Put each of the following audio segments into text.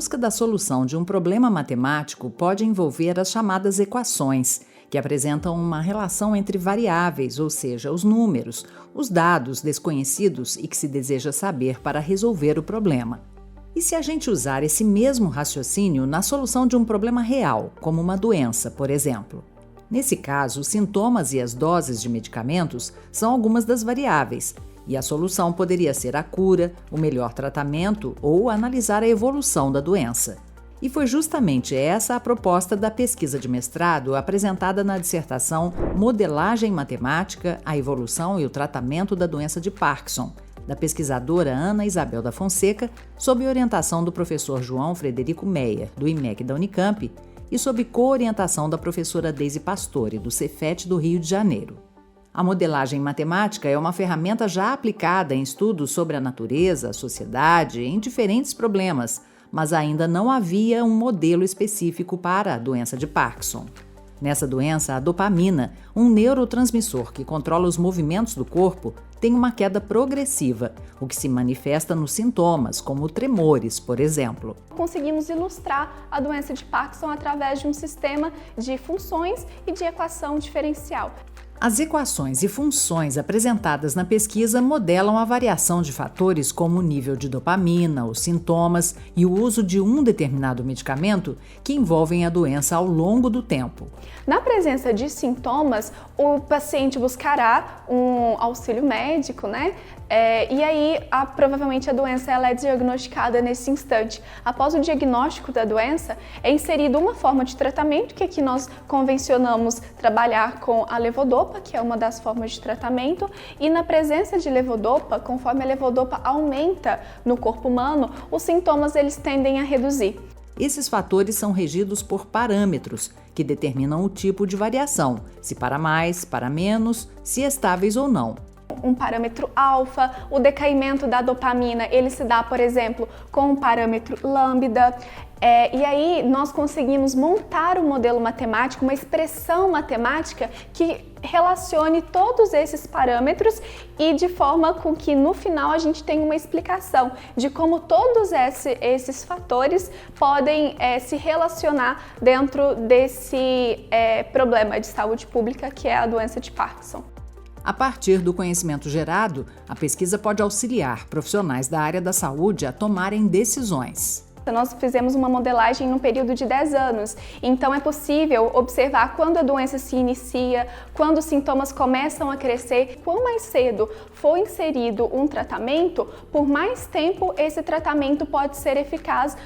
busca da solução de um problema matemático pode envolver as chamadas equações, que apresentam uma relação entre variáveis, ou seja, os números, os dados desconhecidos e que se deseja saber para resolver o problema. E se a gente usar esse mesmo raciocínio na solução de um problema real, como uma doença, por exemplo? Nesse caso, os sintomas e as doses de medicamentos são algumas das variáveis, e a solução poderia ser a cura, o melhor tratamento ou analisar a evolução da doença. E foi justamente essa a proposta da pesquisa de mestrado apresentada na dissertação Modelagem Matemática, a Evolução e o Tratamento da Doença de Parkinson, da pesquisadora Ana Isabel da Fonseca, sob orientação do professor João Frederico Meyer, do IMEC da Unicamp, e sob co-orientação da professora Deise Pastore, do Cefet do Rio de Janeiro. A modelagem matemática é uma ferramenta já aplicada em estudos sobre a natureza, a sociedade, em diferentes problemas, mas ainda não havia um modelo específico para a doença de Parkinson. Nessa doença, a dopamina, um neurotransmissor que controla os movimentos do corpo, tem uma queda progressiva, o que se manifesta nos sintomas, como tremores, por exemplo. Conseguimos ilustrar a doença de Parkinson através de um sistema de funções e de equação diferencial. As equações e funções apresentadas na pesquisa modelam a variação de fatores como o nível de dopamina, os sintomas e o uso de um determinado medicamento que envolvem a doença ao longo do tempo. Na presença de sintomas, o paciente buscará um auxílio médico, e aí, provavelmente a doença ela é diagnosticada nesse instante. Após o diagnóstico da doença, é inserida uma forma de tratamento, que aqui nós convencionamos trabalhar com a levodopa, que é uma das formas de tratamento, e na presença de levodopa, conforme a levodopa aumenta no corpo humano, os sintomas eles tendem a reduzir. Esses fatores são regidos por parâmetros, que determinam o tipo de variação, se para mais, para menos, se estáveis ou não. Um parâmetro alfa, o decaimento da dopamina, ele se dá, por exemplo, com um parâmetro lambda. E aí nós conseguimos montar um modelo matemático, uma expressão matemática que relacione todos esses parâmetros e de forma com que no final a gente tenha uma explicação de como todos esses fatores podem se relacionar dentro desse problema de saúde pública que é a doença de Parkinson. A partir do conhecimento gerado, a pesquisa pode auxiliar profissionais da área da saúde a tomarem decisões. Nós fizemos uma modelagem no período de 10 anos, então é possível observar quando a doença se inicia, quando os sintomas começam a crescer. Quanto mais cedo for inserido um tratamento, por mais tempo esse tratamento pode ser eficaz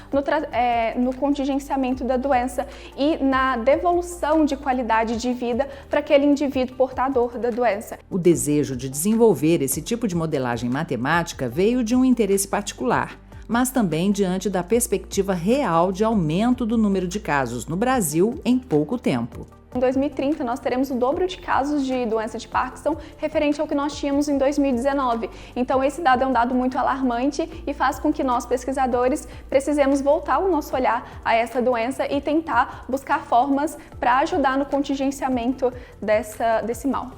no contingenciamento da doença e na devolução de qualidade de vida para aquele indivíduo portador da doença. O desejo de desenvolver esse tipo de modelagem matemática veio de um interesse particular, mas também diante da perspectiva real de aumento do número de casos no Brasil em pouco tempo. Em 2030, nós teremos o dobro de casos de doença de Parkinson referente ao que nós tínhamos em 2019. Então, esse dado é um dado muito alarmante e faz com que nós, pesquisadores, precisemos voltar o nosso olhar a essa doença e tentar buscar formas para ajudar no contingenciamento desse mal.